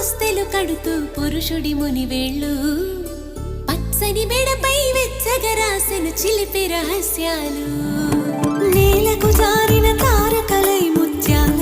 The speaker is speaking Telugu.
పుస్తెలు కడుతూ పురుషుడి మునివేళ్ళు పచ్చని మెడపై వెచ్చగా రాసెను చిలిపి రహస్యాలు నేలకు జారిన తారకలై ముత్యాల